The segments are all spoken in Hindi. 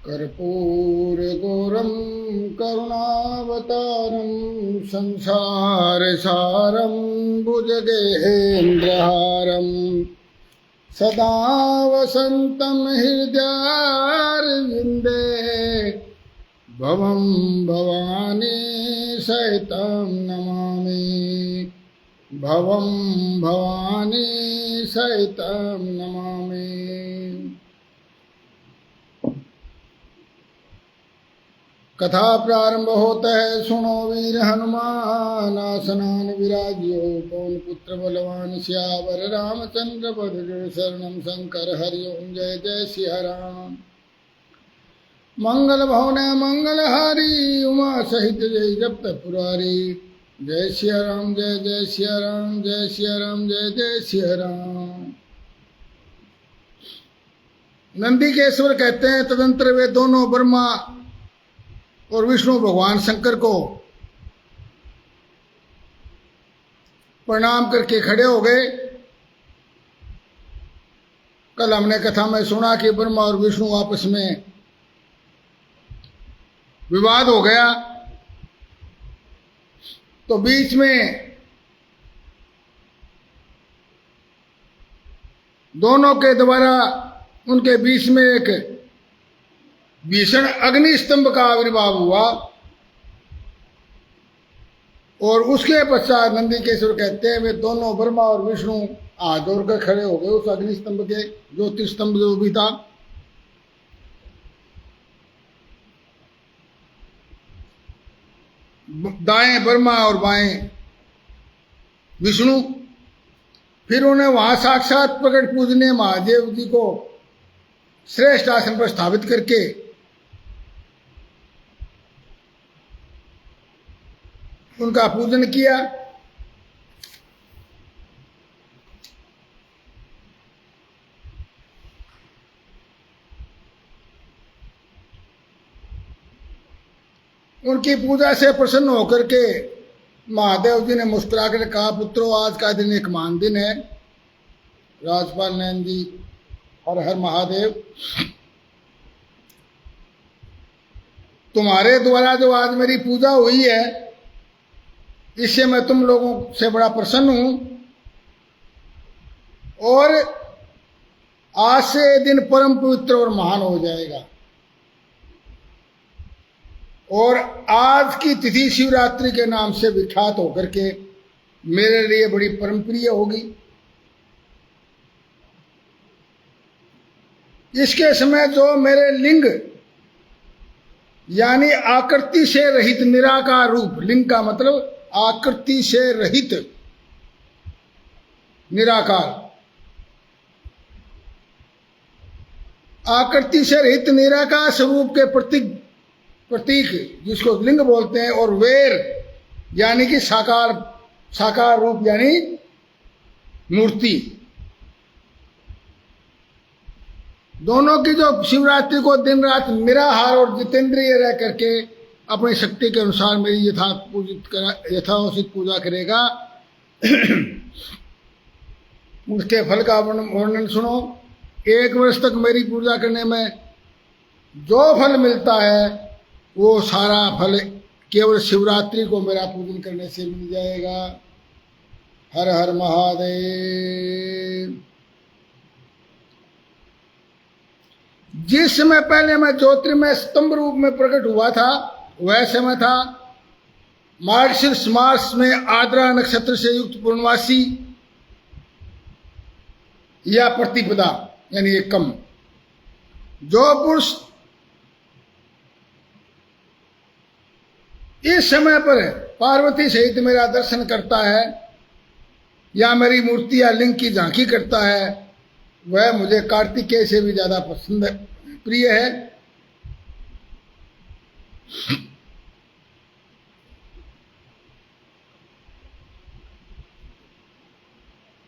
कर्पूरगौरं करुणावतारं संसारसारं भुजगेन्द्रहारं सदा वसन्तं हृदयारविन्दे भवं भवानी सहितं नमामि। भवं भवानी सहितं नमामि। कथा प्रारंभ होता है, सुनो वीर हनुमान आसनान विराजियो, पवन पुत्र बलवान सियावर रामचंद्र पद शरणम शंकर हरिओम। जय जय सिया राम। मंगल भवन मंगलहारी, उमा सहित जय जपत पुरारी। जय सिया राम, जय जय सिया राम, जय सिया राम, जय जय सिया राम। नंदीकेश्वर कहते हैं, तदंतर वे दोनों ब्रह्मा और विष्णु भगवान शंकर को प्रणाम करके खड़े हो गए। कल हमने कथा में सुना कि ब्रह्मा और विष्णु आपस में विवाद हो गया, तो बीच में दोनों के द्वारा उनके बीच में एक भीषण अग्नि स्तंभ का आविर्भाव हुआ और उसके पश्चात नंदीकेश्वर कहते हैं वे दोनों ब्रह्मा और विष्णु हाथ जोड़कर खड़े हो गए उस अग्नि स्तंभ के, ज्योतिष स्तंभ जो भी था। दाएं ब्रह्मा और बाएं विष्णु। फिर उन्हें वहां साक्षात प्रकट पूजनीय महादेव जी को श्रेष्ठ आसन पर स्थापित करके उनका पूजन किया। उनकी पूजा से प्रसन्न होकर के महादेव जी ने मुस्कुराकर कहा, पुत्रों आज का दिन एक महान दिन है। राजपाल नयन जी हर हर महादेव, तुम्हारे द्वारा जो आज मेरी पूजा हुई है इससे मैं तुम लोगों से बड़ा प्रसन्न हूं और आज से दिन परम पवित्र और महान हो जाएगा। और आज की तिथि शिवरात्रि के नाम से विख्यात होकर के मेरे लिए बड़ी परम प्रिय होगी। इसके समय जो मेरे लिंग यानी आकृति से रहित निराकार रूप, लिंग का मतलब आकृति से रहित निराकार, आकृति से रहित निराकार स्वरूप के प्रतीक जिसको लिंग बोलते हैं, और वेर यानी कि साकार रूप यानी मूर्ति, दोनों की जो शिवरात्रि को दिन रात निराहार और जितेंद्रिय रह करके अपनी शक्ति के अनुसार मेरी यथाउचित पूजा करेगा उसके फल का वर्णन सुनो। 1 वर्ष तक मेरी पूजा करने में जो फल मिलता है वो सारा फल केवल शिवरात्रि को मेरा पूजन करने से मिल जाएगा। हर हर महादेव। जिस समय पहले मैं ज्योतिर्मय स्तंभ रूप में प्रकट हुआ था वह समय था मार्गशीर्ष मास में आद्रा नक्षत्र से युक्त पूर्णवासी या प्रतिपदा यानी एकम। जो पुरुष इस समय पर पार्वती सहित मेरा दर्शन करता है या मेरी मूर्ति या लिंग की झांकी करता है वह मुझे कार्तिकेय से भी ज्यादा पसंद प्रिय है।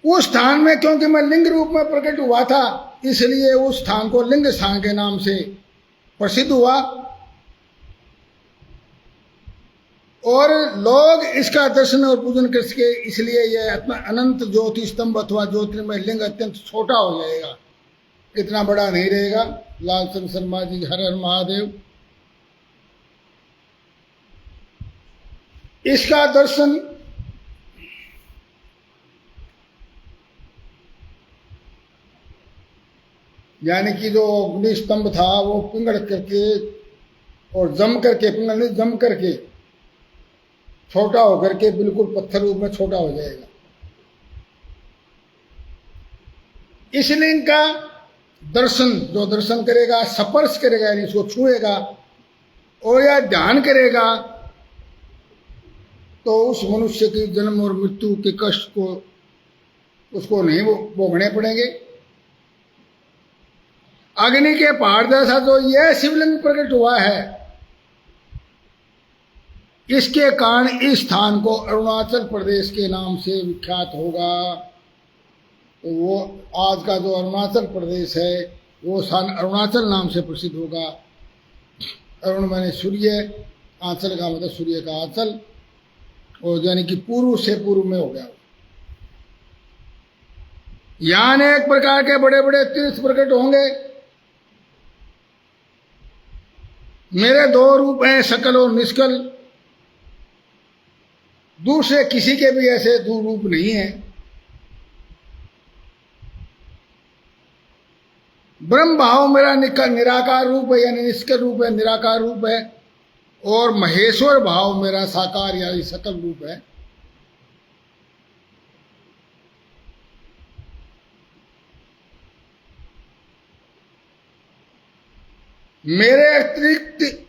उस स्थान में क्योंकि मैं लिंग रूप में प्रकट हुआ था इसलिए उस स्थान को लिंग स्थान के नाम से प्रसिद्ध हुआ और लोग इसका दर्शन और पूजन कर सके, इसलिए यह अनंत ज्योति स्तंभ अथवा ज्योतिर्मय लिंग अत्यंत छोटा हो जाएगा। इतना बड़ा नहीं रहेगा। लालचंद शर्मा जी, हर हर महादेव। इसका दर्शन यानी कि जो अग्नि स्तंभ था वो पिंगल करके और जम करके, पिंगल नहीं जम करके छोटा होकर के बिल्कुल पत्थर रूप में छोटा हो जाएगा। इस लिंग का दर्शन जो दर्शन करेगा, स्पर्श करेगा यानी इसको छुएगा और या ध्यान करेगा, तो उस मनुष्य की जन्म और मृत्यु के कष्ट को उसको नहीं भोगने पड़ेंगे। अग्नि के पहाड़ जैसा जो यह शिवलिंग प्रकट हुआ है, इसके कारण इस स्थान को अरुणाचल प्रदेश के नाम से विख्यात होगा। तो वो आज का जो अरुणाचल प्रदेश है वो स्थान अरुणाचल नाम से प्रसिद्ध होगा। अरुण माने सूर्य, आंचल का मतलब सूर्य का आंचल, और यानी कि पूर्व से पूर्व में हो गया। यहां अनेक प्रकार के बड़े बड़े तीर्थ प्रकट होंगे। मेरे दो रूप हैं, सकल और निष्कल। दूसरे किसी के भी ऐसे दो रूप नहीं है। ब्रह्म भाव मेरा निराकार रूप है यानी निष्कल रूप है, निराकार रूप है, और महेश्वर भाव मेरा साकार यानी सकल रूप है। मेरे अतिरिक्त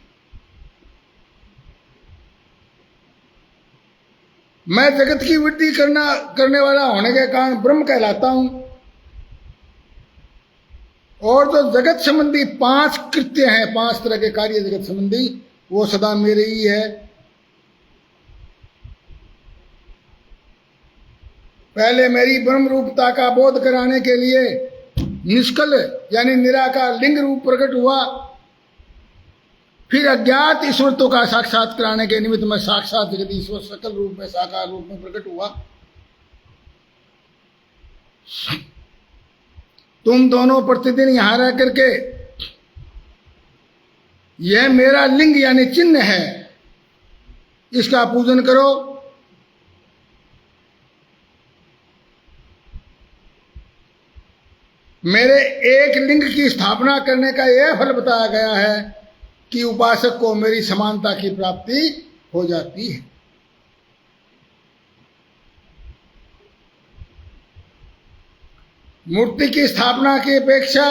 मैं जगत की वृद्धि करने वाला होने के कारण ब्रह्म कहलाता हूं। और जो जगत संबंधी 5 कृत्य हैं, 5 तरह के कार्य जगत संबंधी, वो सदा मेरे ही है। पहले मेरी ब्रह्म रूपता का बोध कराने के लिए निष्कल यानी निराकार लिंग रूप प्रकट हुआ। फिर अज्ञात ईश्वरत्व का साक्षात कराने के निमित्त में साक्षात जगत ईश्वर सकल रूप में, साकार रूप में प्रकट हुआ। तुम दोनों प्रतिदिन यहां रह करके, यह मेरा लिंग यानी चिन्ह है, इसका पूजन करो। मेरे एक लिंग की स्थापना करने का यह फल बताया गया है कि उपासक को मेरी समानता की प्राप्ति हो जाती है। मूर्ति की स्थापना की अपेक्षा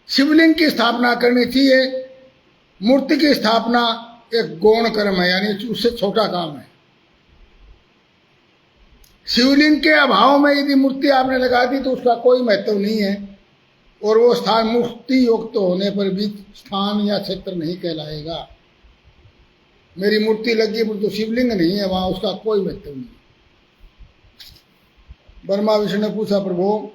शिवलिंग की स्थापना करनी चाहिए। मूर्ति की स्थापना एक गौण कर्म है यानी उससे छोटा काम है। शिवलिंग के अभाव में यदि मूर्ति आपने लगा दी तो उसका कोई महत्व नहीं है, और वो स्थान मुक्ति युक्त होने पर भी स्थान या क्षेत्र नहीं कहलाएगा। मेरी मूर्ति लगी पर तो शिवलिंग नहीं है, वहां उसका कोई महत्व नहीं। ब्रह्मा विष्णु ने पूछा, प्रभु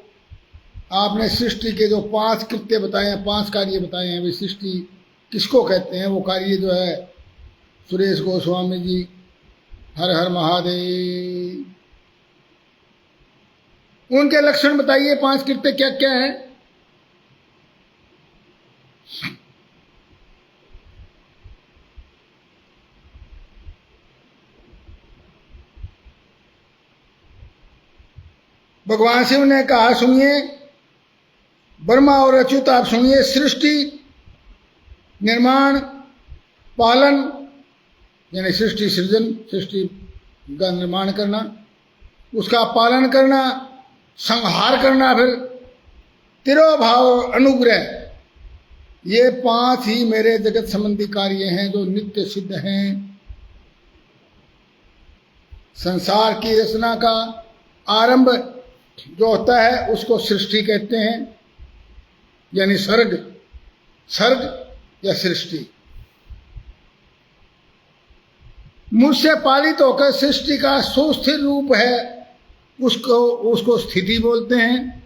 आपने सृष्टि के जो 5 कृत्य बताए हैं, 5 कार्य बताए हैं, वे सृष्टि किसको कहते हैं? वो कार्य जो है सुरेश गोस्वामी जी, हर हर महादेव, उनके लक्षण बताइए। 5 कृत्य क्या क्या है? भगवान शिव ने कहा, सुनिए ब्रह्मा और अच्युत, आप सुनिए। सृष्टि, निर्माण, पालन यानी सृष्टि सृजन, सृष्टि का निर्माण करना, उसका पालन करना, संहार करना, फिर तिरोभाव, अनुग्रह, ये 5 ही मेरे जगत संबंधी कार्य हैं जो नित्य सिद्ध हैं। संसार की रचना का आरंभ जो होता है उसको सृष्टि कहते हैं, यानी सर्ग या सृष्टि। मुझसे पालित होकर सृष्टि का सुस्थिर रूप है, उसको स्थिति बोलते हैं।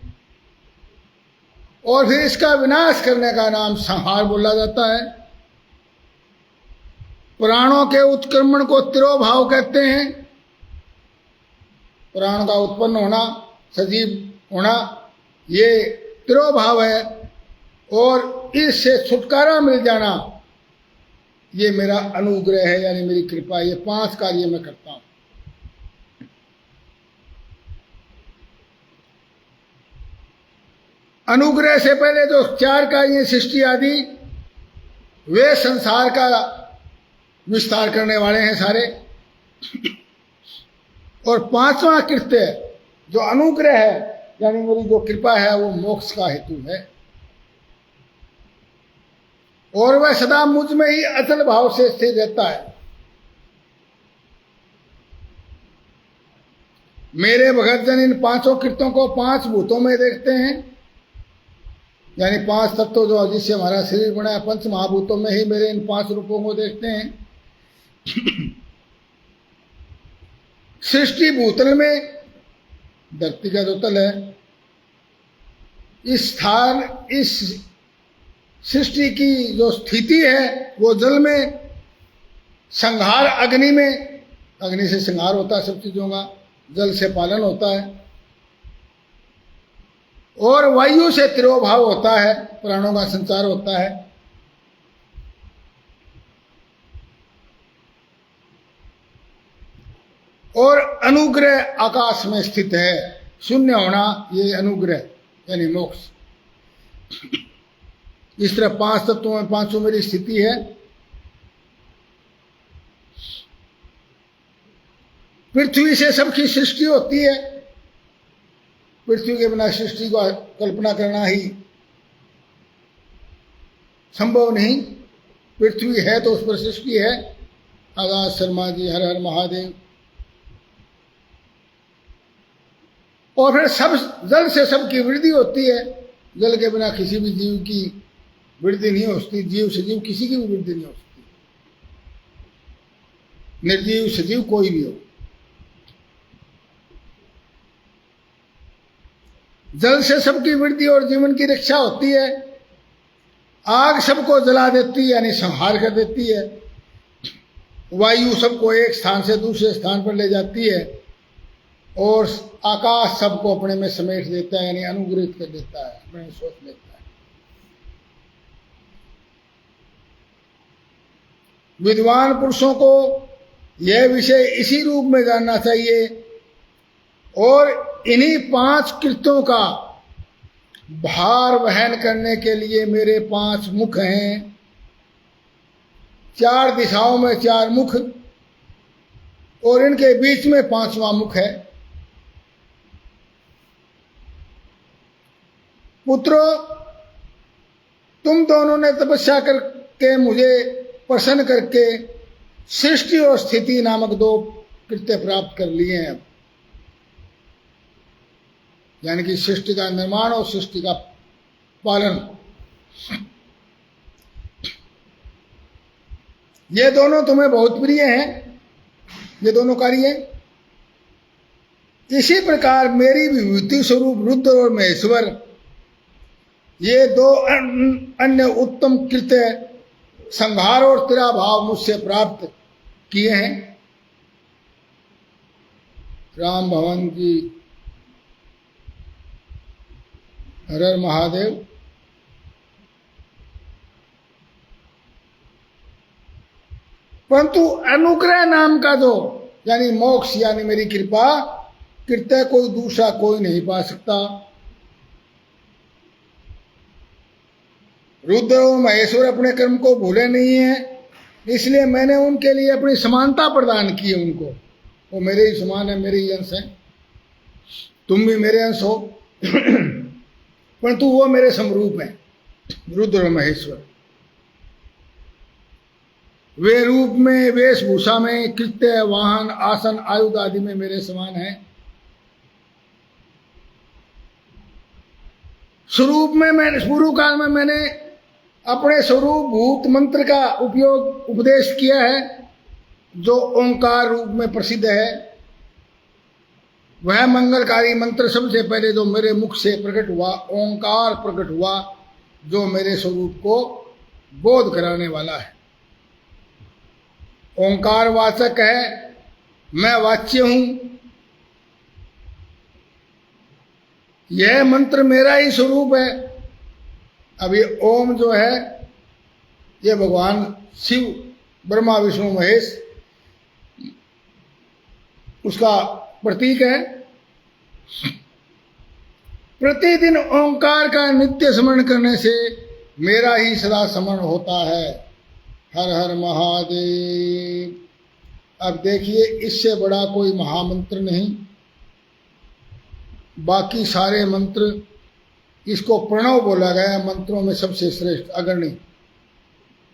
और फिर इसका विनाश करने का नाम संहार बोला जाता है। प्राणों के उत्क्रमण को तिरोभाव कहते हैं। प्राण का उत्पन्न होना, सजीव होना, ये तिरोभाव है, और इससे छुटकारा मिल जाना ये मेरा अनुग्रह है, यानी मेरी कृपा। ये 5 कार्य मैं करता हूं। अनुग्रह से पहले जो 4 कार्य सृष्टि आदि, वे संसार का विस्तार करने वाले हैं सारे। और 5वां कृत्य जो अनुग्रह है, यानी मेरी जो कृपा है, वो मोक्ष का हेतु है। और वह सदा मुझ में ही अचल भाव से स्थिर रहता है। मेरे भगतजन इन 5 कृत्यों को 5 भूतों में देखते हैं, यानी 5 तत्व जो जिससे हमारा शरीर बना है, 5 महाभूतों में ही मेरे इन 5 रूपों को देखते हैं। सृष्टि भूतल में, धरती का जो तल है, इस स्थान, इस सृष्टि की जो स्थिति है वो जल में, संहार अग्नि में, अग्नि से संहार होता है सब चीजों का, जल से पालन होता है, और वायु से तिरोभाव होता है, प्राणों का संचार होता है। और अनुग्रह आकाश में स्थित है। शून्य होना ये अनुग्रह यानी मोक्ष। इस तरह 5 तत्वों में 5 मेरी स्थिति है। पृथ्वी से सबकी सृष्टि होती है। पृथ्वी के बिना सृष्टि को कल्पना करना ही संभव नहीं। पृथ्वी है तो उस पर सृष्टि है। आकाश शर्मा जी, हर हर महादेव। और फिर सब जल से सबकी वृद्धि होती है। जल के बिना किसी भी जीव की वृद्धि नहीं हो सकती। जीव सजीव किसी की भी वृद्धि नहीं हो सकती। निर्जीव सजीव कोई भी हो। जल से सबकी वृद्धि और जीवन की रक्षा होती है। आग सबको जला देती है यानी संहार कर देती है। वायु सबको एक स्थान से दूसरे स्थान पर ले जाती है। और आकाश सबको अपने में समेट देता है यानी अनुग्रहित कर देता है, अपने में सोच लेता है। विद्वान पुरुषों को यह विषय इसी रूप में जानना चाहिए। और इन्हीं 5 कृत्यों का भार वहन करने के लिए मेरे 5 मुख हैं। 4 दिशाओं में 4 मुख और इनके बीच में 5वां मुख है। पुत्रों, तुम दोनों ने तपस्या करके मुझे प्रसन्न करके सृष्टि और स्थिति नामक 2 कृत्य प्राप्त कर लिए हैं। यानी कि सृष्टि का निर्माण और सृष्टि का पालन। ये दोनों तुम्हें बहुत प्रिय हैं, ये दोनों कार्य। इसी प्रकार मेरी विभूति स्वरूप रुद्र और महेश्वर ये 2 अन्य उत्तम कृत्य संहार और तिरोभाव मुझसे प्राप्त किए हैं। राम भवन जी, हर हर महादेव। परंतु अनुग्रह नाम का जो यानी मोक्ष यानी मेरी कृपा कृत्य कोई दूसरा कोई नहीं पा सकता। रुद्र और महेश्वर अपने कर्म को भूले नहीं है, इसलिए मैंने उनके लिए अपनी समानता प्रदान की है। उनको वो मेरे ही समान है, मेरे ही अंश है। तुम भी मेरे अंश हो परंतु वो मेरे समरूप हैं, रुद्र और महेश्वर। वे रूप में, वेशभूषा में, कृत्य, वाहन, आसन, आयुध आदि में मेरे समान है। स्वरूप में मैंने पूर्व काल में मैंने अपने स्वरूप भूत मंत्र का उपदेश किया है, जो ओंकार रूप में प्रसिद्ध है। वह मंगलकारी मंत्र सबसे पहले जो मेरे मुख से प्रकट हुआ, ओंकार प्रकट हुआ, जो मेरे स्वरूप को बोध कराने वाला है। ओंकार वाचक है, मैं वाच्य हूं। यह मंत्र मेरा ही स्वरूप है। अब ये ओम जो है ये भगवान शिव, ब्रह्मा विष्णु महेश, उसका प्रतीक है। प्रतिदिन ओंकार का नित्य स्मरण करने से मेरा ही सदा स्मरण होता है। हर हर महादेव। अब देखिए, इससे बड़ा कोई महामंत्र नहीं। बाकी सारे मंत्र, इसको प्रणव बोला गया है, मंत्रों में सबसे श्रेष्ठ, अग्रणी।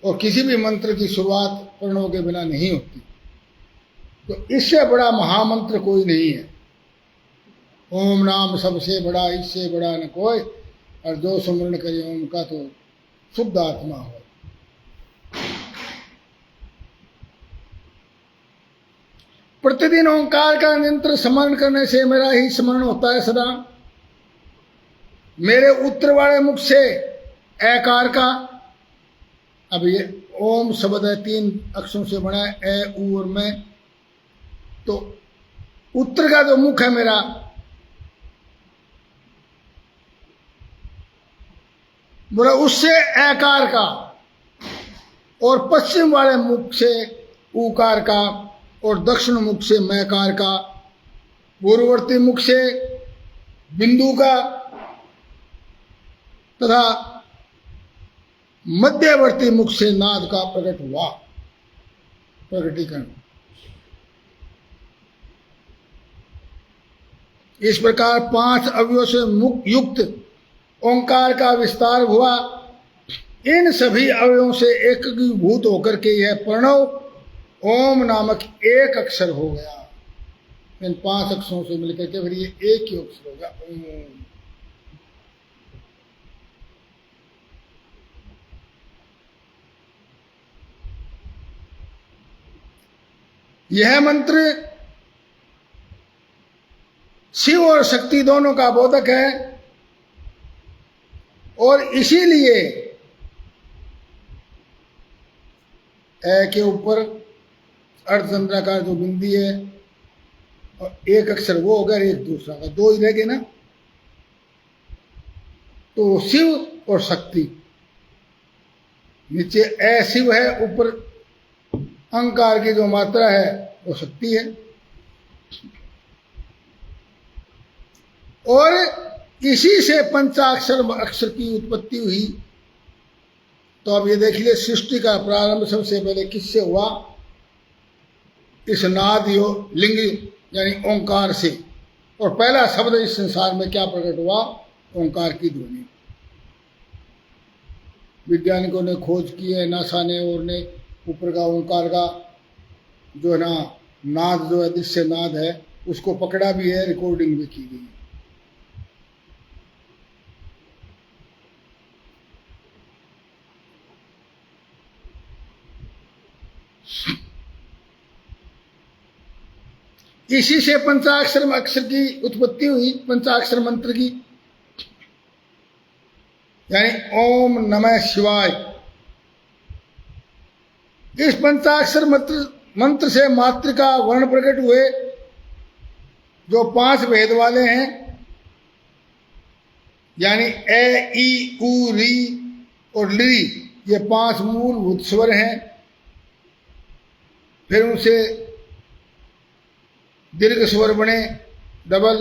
और किसी भी मंत्र की शुरुआत प्रणव के बिना नहीं होती। तो इससे बड़ा महामंत्र कोई नहीं है। ओम नाम सबसे बड़ा, इससे बड़ा न कोई। और जो स्मरण करे ओम का तो शुद्ध आत्मा हो। प्रतिदिन ओंकार का निरंतर स्मरण करने से मेरा ही स्मरण होता है सदा। मेरे उत्तर वाले मुख से एकार का, अब ये ओम शब्द है, 3 अक्षरों से बना है, ए, उ और मैं। तो उत्तर का जो मुख है मेरा, बोला उससे एकार का, और पश्चिम वाले मुख से ऊकार का, और दक्षिण मुख से मैकार का, पूर्ववर्ती मुख से बिंदु का, तथा मध्यवर्ती मुख से नाद का प्रकट हुआ, प्रकटीकरण। इस प्रकार 5 अवयवों से युक्त ओंकार का विस्तार हुआ। इन सभी अवयवों से एकीभूत होकर के यह प्रणव ओम नामक एक अक्षर हो गया। इन 5 अक्षरों से मिलकर के फिर ये एक ही अक्षर होगा, ओम। यह मंत्र शिव और शक्ति दोनों का बोधक है। और इसीलिए ए के ऊपर अर्धचंद्राकार जो बिंदी है, और एक अक्षर वो होगा, एक दूसरा का, 2 ही रह गए ना। तो शिव और शक्ति, नीचे ए शिव है, ऊपर अंकार की जो मात्रा है वो शक्ति है। और इसी से पंचाक्षर अक्षर की उत्पत्ति हुई। तो अब ये देख लीजिए, सृष्टि का प्रारंभ सबसे पहले किससे हुआ? इस नाद यो लिंग यानी ओंकार से। और पहला शब्द इस संसार में क्या प्रकट हुआ? ओंकार की ध्वनि। वैज्ञानिकों ने खोज की है, नासा ने और ने, ऊपर का ओंकार का जो है ना नाद, जो है दृश्य नाद है, उसको पकड़ा भी है, रिकॉर्डिंग भी की गई है। इसी से पंचाक्षर अक्षर की उत्पत्ति हुई, पंचाक्षर मंत्र की, यानी ओम नमः शिवाय। इस पंचाक्षर मंत्र से मातृका वर्ण प्रकट हुए, जो 5 भेद वाले हैं, यानी ए, ई, उ, री और ली, ये 5 मूलभूत स्वर हैं। फिर उनसे दीर्घ स्वर बने, डबल,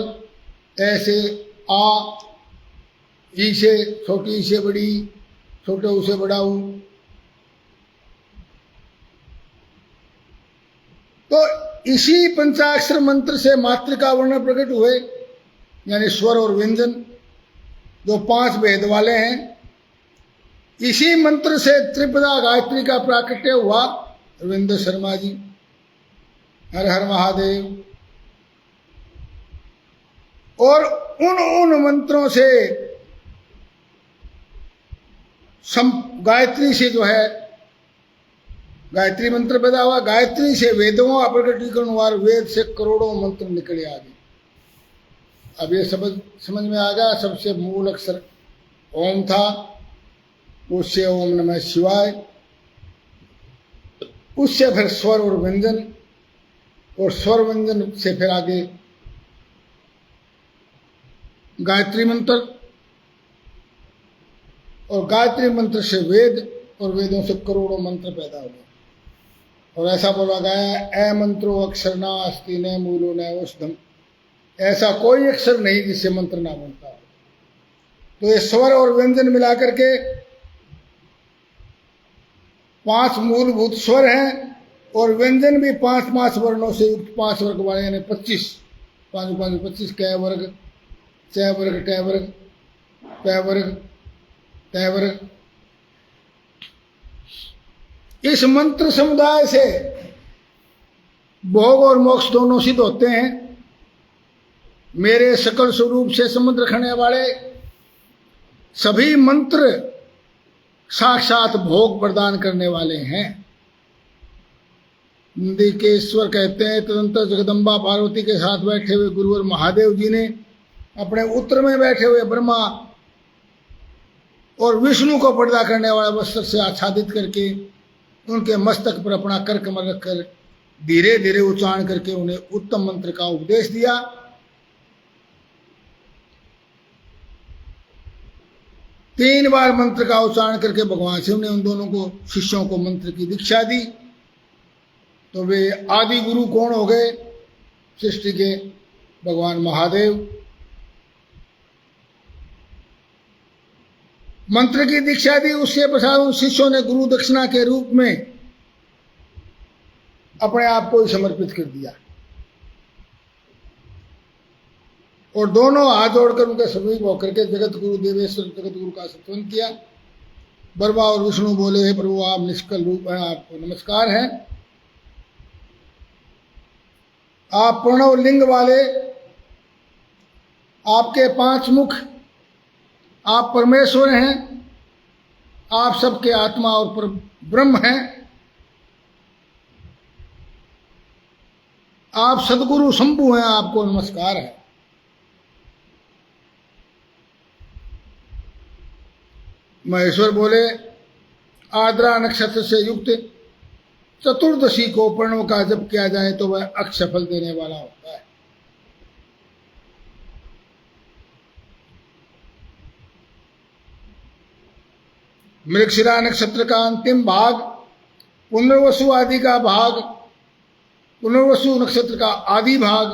ऐसे आ, ई से छोटी, ई से बड़ी, छोटे ऊ से बड़ा ऊ। तो इसी पंचाक्षर मंत्र से मातृका वर्ण प्रकट हुए, यानी स्वर और व्यंजन, जो 5 भेद वाले हैं। इसी मंत्र से त्रिपदा गायत्री का प्राकट्य हुआ। रविंद्र शर्मा जी, हर हर महादेव। और उन मंत्रों से गायत्री से जो है, गायत्री मंत्र पैदा हुआ। गायत्री से वेदों का प्रकटीकरण हुआ, वेद से करोड़ों मंत्र निकले आगे। अब ये समझ में आ गया। सबसे मूल अक्षर ओम था, उससे ओम नमः शिवाय, उससे फिर स्वर और व्यंजन, और स्वर व्यंजन से फिर आगे गायत्री मंत्र, और गायत्री मंत्र से वेद, और वेदों से करोड़ों मंत्र पैदा हो गए। और ऐसा बोला गया, ए मंत्रो अक्षर ना अस्ति न मूलो न औषधम, ऐसा कोई अक्षर नहीं जिससे मंत्र ना बनता हो। तो ये स्वर और व्यंजन मिलाकर के 5 मूलभूत स्वर हैं, और व्यंजन भी 5 वर्णों से युक्त 5 वर्ग वाले, यानी 25, 5 5 25, कै वर्ग, च वर्ग, ट वर्ग, पै वर्ग, तै वर्ग। इस मंत्र समुदाय से भोग और मोक्ष दोनों सिद्ध होते हैं। मेरे सकल स्वरूप से संबंध रखने वाले सभी मंत्र साक्षात भोग प्रदान करने वाले हैं। नंदी के ईश्वर कहते हैं, तदंतर जगदम्बा पार्वती के साथ बैठे हुए गुरुवर महादेव जी ने अपने उत्तर में बैठे हुए ब्रह्मा और विष्णु को पर्दा करने वाला वस्त्र से आच्छादित करके उनके मस्तक पर अपना कर कमल रखकर धीरे धीरे उच्चारण करके उन्हें उत्तम मंत्र का उपदेश दिया। तीन बार मंत्र का उच्चारण करके भगवान शिव ने उन दोनों को, शिष्यों को मंत्र की दीक्षा दी। तो वे आदि गुरु कौन हो गए सृष्टि के? भगवान महादेव। मंत्र की दीक्षा दी, उसके पश्चात उन शिष्यों ने गुरु दक्षिणा के रूप में अपने आप को समर्पित कर दिया और दोनों हाथ जोड़कर उनके समीप होकर के जगत गुरु देवेश्वर जगत गुरु का स्तवन किया। ब्रह्मा और विष्णु बोले, हे प्रभु आप निष्कल रूप हैं, आपको नमस्कार है। आप प्रणव लिंग वाले, आपके 5 मुख, आप परमेश्वर हैं, आप सबके आत्मा और पर ब्रह्म हैं, आप सदगुरु शंभु हैं, आपको नमस्कार है। महेश्वर बोले, आद्रा नक्षत्र से युक्त चतुर्दशी को प्रणव का जप किया जाए तो वह अक्षय फल देने वाला होता है। मृगशिरा नक्षत्र का अंतिम भाग, पुनर्वसु आदि का भाग, पुनर्वसु नक्षत्र का आदि भाग।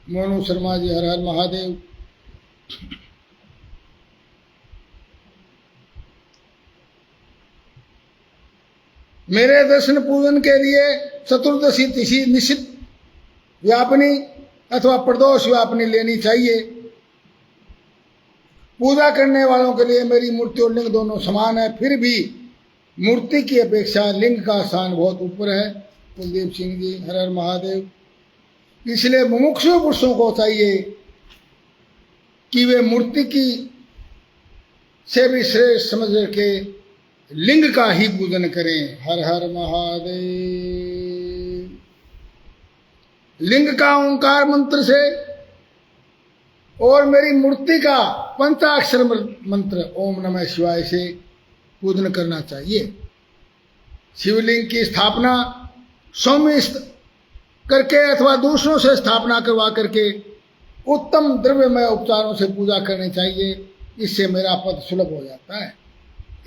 मोनू शर्मा जी, हर हर महादेव। मेरे दर्शन पूजन के लिए चतुर्दशी तिथि निश्चित व्यापनी अथवा प्रदोष व्यापनी लेनी चाहिए। पूजा करने वालों के लिए मेरी मूर्ति और लिंग दोनों समान है, फिर भी मूर्ति की अपेक्षा लिंग का स्थान बहुत ऊपर है। कुलदीप सिंह जी, हर हर महादेव। इसलिए मुमुक्षु पुरुषों को चाहिए कि वे मूर्ति की से भी श्रेष्ठ समझ के लिंग का ही पूजन करें। हर हर महादेव। लिंग का ओंकार मंत्र से और मेरी मूर्ति का पंचाक्षर मंत्र ओम नमः शिवाय से पूजन करना चाहिए। शिवलिंग की स्थापना सौम्य करके अथवा दूसरों से स्थापना करवा करके उत्तम द्रव्यमय उपचारों से पूजा करनी चाहिए। इससे मेरा पद सुलभ हो जाता है।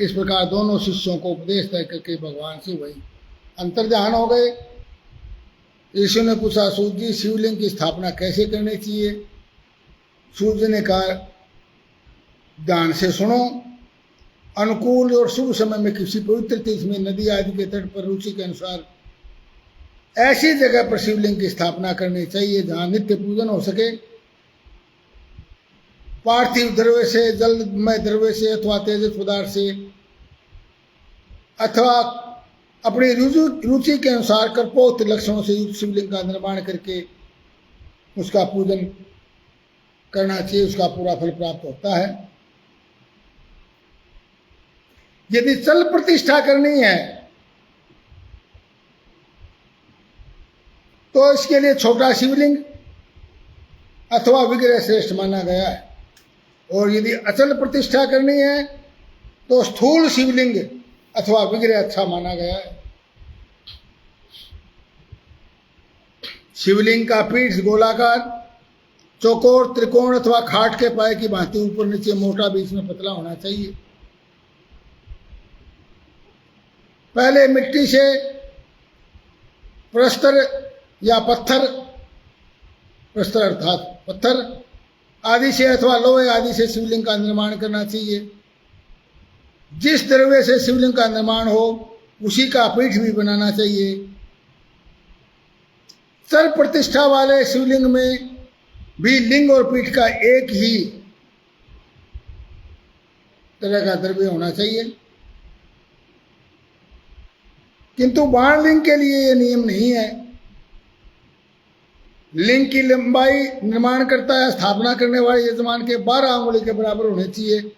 इस प्रकार दोनों शिष्यों को उपदेश तय करके भगवान से वही अंतर्ध्यान हो गए। यीशु ने पूछा, सूर्य जी शिवलिंग की स्थापना कैसे करनी चाहिए? सूर्य ने कहा, ध्यान से सुनो। अनुकूल और शुभ समय में किसी पवित्र तीर्थ में, नदी आदि के तट पर रुचि के अनुसार ऐसी जगह पर शिवलिंग की स्थापना करनी चाहिए जहां नित्य पूजन हो सके। पार्थिव द्रव्य से, जलमय द्रव्य से अथवा तेजस पदार्थ से अथवा अपनी रुचि के अनुसार कर्पोक्त लक्षणों से युक्त शिवलिंग का निर्माण करके उसका पूजन करना चाहिए। उसका पूरा फल प्राप्त होता है। यदि चल प्रतिष्ठा करनी है तो इसके लिए छोटा शिवलिंग अथवा विग्रह श्रेष्ठ माना गया है, और यदि अचल प्रतिष्ठा करनी है तो स्थूल शिवलिंग अथवा विग्रह अच्छा माना गया है। शिवलिंग का पीठ गोलाकार चौकोर, त्रिकोण अथवा खाट के पाए की भांति ऊपर नीचे मोटा, बीच में पतला होना चाहिए। पहले मिट्टी से प्रस्तर या पत्थर, प्रस्तर अर्थात पत्थर आदि से अथवा लोहे आदि से शिवलिंग का निर्माण करना चाहिए। जिस द्रव्य से शिवलिंग का निर्माण हो उसी का पीठ भी बनाना चाहिए। सर्व प्रतिष्ठा वाले शिवलिंग में भी लिंग और पीठ का एक ही तरह का द्रव्य होना चाहिए, किंतु बाण लिंग के लिए यह नियम नहीं है। लिंग की लंबाई निर्माण करता है स्थापना करने वाले यजमान के 12 अंगुली के बराबर होने चाहिए।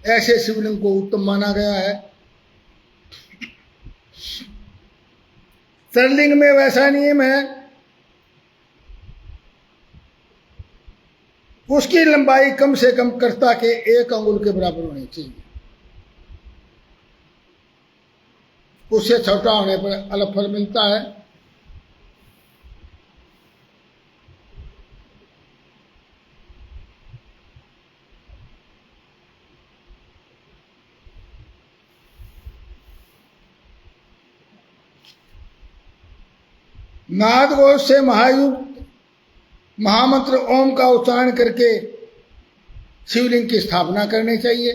ऐसे शिवलिंग को उत्तम माना गया है। सरलिंग में वैसा नियम है, उसकी लंबाई कम से कम कर्ता के 1 अंगुल के बराबर होनी चाहिए। उससे छोटा होने पर अलग फल मिलता है। नाद घोष से महायुक्त महामंत्र ओम का उच्चारण करके शिवलिंग की स्थापना करनी चाहिए।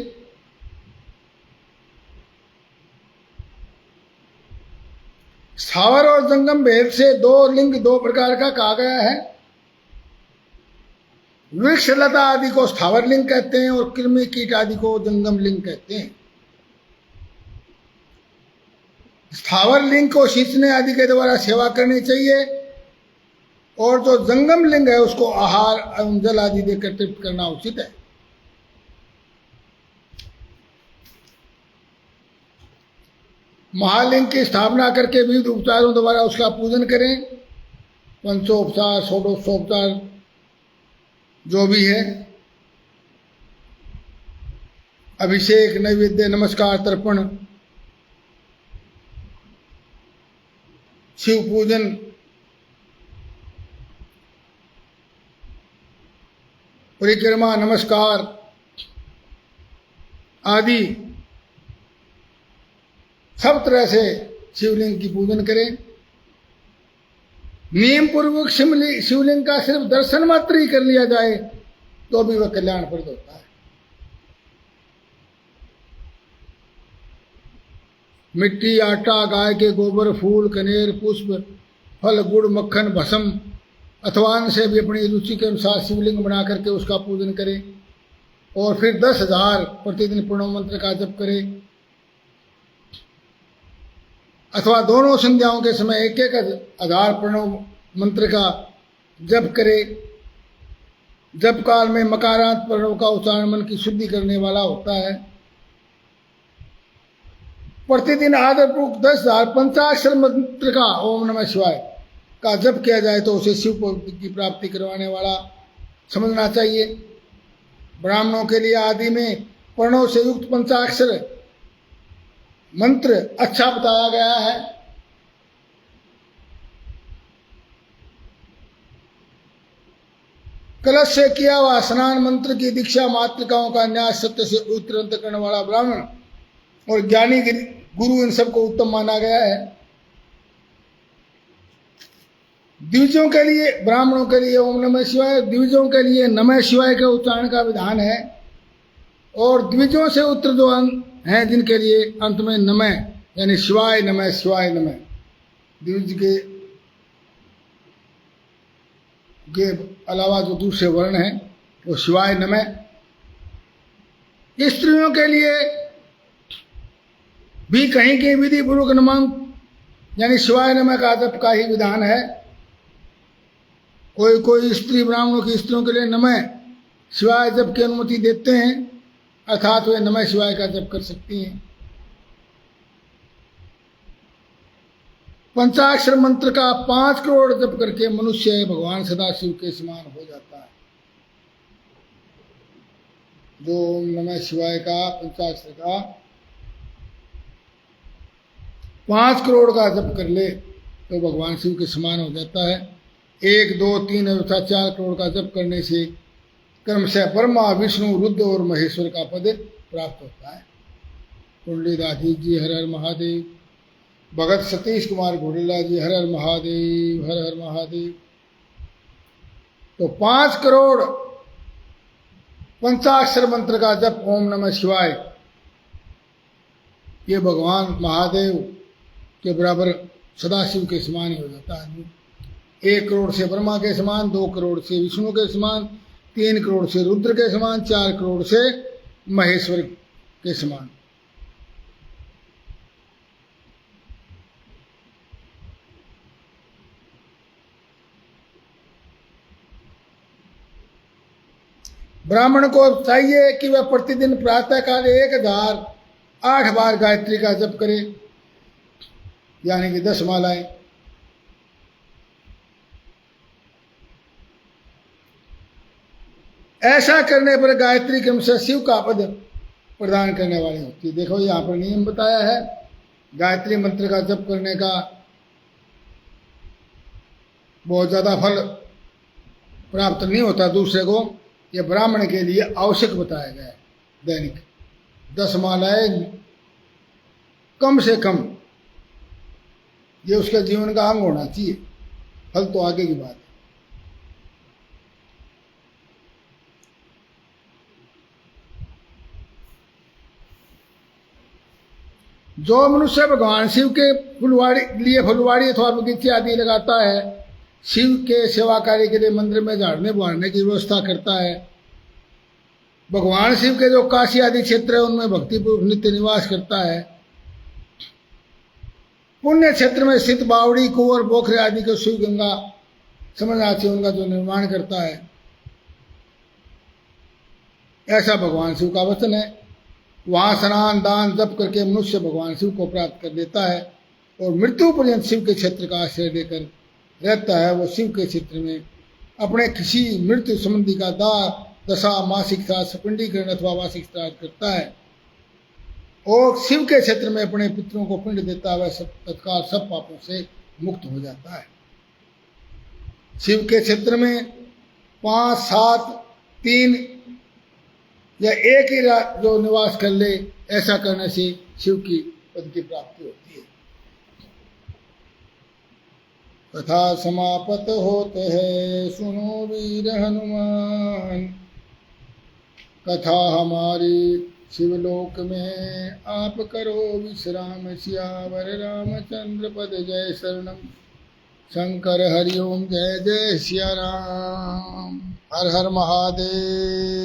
स्थावर और जंगम भेद से 2 लिंग 2 प्रकार का कहा गया है। वृक्ष लता आदि को स्थावर लिंग कहते हैं और कृमि कीट आदि को जंगम लिंग कहते हैं। स्थावर लिंग को सींचने आदि के द्वारा सेवा करनी चाहिए और जो जंगम लिंग है उसको आहार एवं जल आदि देकर तृप्त करना उचित है। महालिंग की स्थापना करके विविध उपचारों द्वारा उसका पूजन करें। पंचोपचार, षोडशोपचार जो भी है, अभिषेक, नैवेद्य, नमस्कार, तर्पण, शिव पूजन, परिक्रमा, नमस्कार आदि सब तरह से शिवलिंग की पूजन करें। नियम पूर्वक शिवलिंग का सिर्फ दर्शन मात्र ही कर लिया जाए तो भी वह कल्याणप्रद होता है। मिट्टी, आटा, गाय के गोबर, फूल, कनेर, पुष्प, फल, गुड़, मक्खन, भस्म अथवा अन्न से भी अपनी रुचि के अनुसार शिवलिंग बना करके उसका पूजन करें और फिर 10,000 प्रतिदिन प्रणव मंत्र का जप करें अथवा दोनों संध्याओं के समय 1,000 प्रणव मंत्र का जप करें। जप काल में मकारांत प्रणव का उच्चारण मन की शुद्धि करने वाला होता है। प्रतिदिन आदरपूर्वक 10,000 पंचाक्षर मंत्र का ओम नमः शिवाय का जप किया जाए तो उसे शिव की प्राप्ति करवाने वाला समझना चाहिए। ब्राह्मणों के लिए आदि में प्रणव से युक्त पंचाक्षर मंत्र अच्छा बताया गया है। कलश से किया हुआ स्नान मंत्र की दीक्षा मातृकाओं का न्याय सत्य से उत्तरांत करने वाला ब्राह्मण और ज्ञानी गुरु इन सबको उत्तम माना गया है। द्विजों के लिए, ब्राह्मणों के लिए ओम नमः शिवाय, द्विजों के लिए नमः शिवाय के उच्चारण का विधान है और द्विजों से उत्तर जो हैं जिनके लिए अंत में नमः यानी शिवाय नमः, शिवाय नमः। द्विज के अलावा जो दूसरे वर्ण हैं वो शिवाय नमः। स्त्रियों के लिए भी कहीं के विधि पूर्वक नमः यानी शिवाय नमः का जप का ही विधान है। कोई स्त्री ब्राह्मणों की स्त्रियों के लिए नमः शिवाय जप की अनुमति देते हैं, अर्थात वे नमः शिवाय का जप कर सकती हैं। पंचाक्षर मंत्र का 5 करोड़ जप करके मनुष्य भगवान सदाशिव के समान हो जाता है। जो ओम नमः शिवाय का पंचाक्षर का 5 करोड़ का जप कर ले तो भगवान शिव के समान हो जाता है। 1, 2, 3 अथवा 4 करोड़ का जप करने से क्रमशः ब्रह्मा, विष्णु, रुद्र और महेश्वर का पद प्राप्त होता है। कुंडलीदास जी हर हर महादेव। भगत सतीश कुमार घोड़ेला जी हर हर महादेव, हर हर महादेव। तो 5 करोड़ पंचाक्षर मंत्र का जप ओम नमः शिवाय, ये भगवान महादेव के बराबर सदाशिव के समान ही हो जाता है। 1 करोड़ से ब्रह्मा के समान, 2 करोड़ से विष्णु के समान, 3 करोड़ से रुद्र के समान, 4 करोड़ से महेश्वर के समान। ब्राह्मण को चाहिए कि वह प्रतिदिन प्रातःकाल 1008 बार गायत्री का जप करे, यानी कि 10 मालाएं। ऐसा करने पर गायत्री क्रमशः शिव का पद प्रदान करने वाली होती है। देखो यहाँ पर नियम बताया है, गायत्री मंत्र का जप करने का बहुत ज़्यादा फल प्राप्त नहीं होता दूसरे को, यह ब्राह्मण के लिए आवश्यक बताया गया है। दैनिक 10 मालाएं कम से कम, ये उसके जीवन का अंग होना चाहिए। फल तो आगे की बात है। जो मनुष्य भगवान शिव के फुलवाड़ी अथवा बगीचे आदि लगाता है, शिव के सेवा कार्य के लिए मंदिर में झाड़ने बुहारने की व्यवस्था करता है, भगवान शिव के जो काशी आदि क्षेत्र है उनमें भक्तिपूर्वक नित्य निवास करता है, पुण्य क्षेत्र में स्थित बावड़ी, कुंवर, पोखरे आदि को शिव गंगा समझना चाहिए, उनका जो निर्माण करता है, ऐसा भगवान शिव का वचन है। वहां स्नान दान जप करके मनुष्य भगवान शिव को प्राप्त कर लेता है और मृत्यु पर्यंत शिव के क्षेत्र का आश्रय लेकर रहता है। वो शिव के क्षेत्र में अपने किसी मृत्यु संबंधी का दशा, मासिक श्राद्ध, सपिंडीकरण अथवा वार्षिक श्राद्ध करता है और शिव के क्षेत्र में अपने पितरों को पिंड देता है, वह सब तत्काल सब पापों से मुक्त हो जाता है। शिव के क्षेत्र में 5, 7, 3 या एक ही रात जो निवास कर ले, ऐसा करने से शिव की पद की प्राप्ति होती है। कथा समापत होते है, सुनो वीर हनुमान, कथा हमारी शिवलोक में आप करो विश्राम। सियावर रामचंद्र पद जय शरणम, शंकर हरिओम जय जय सिया राम। हर हर महादेव।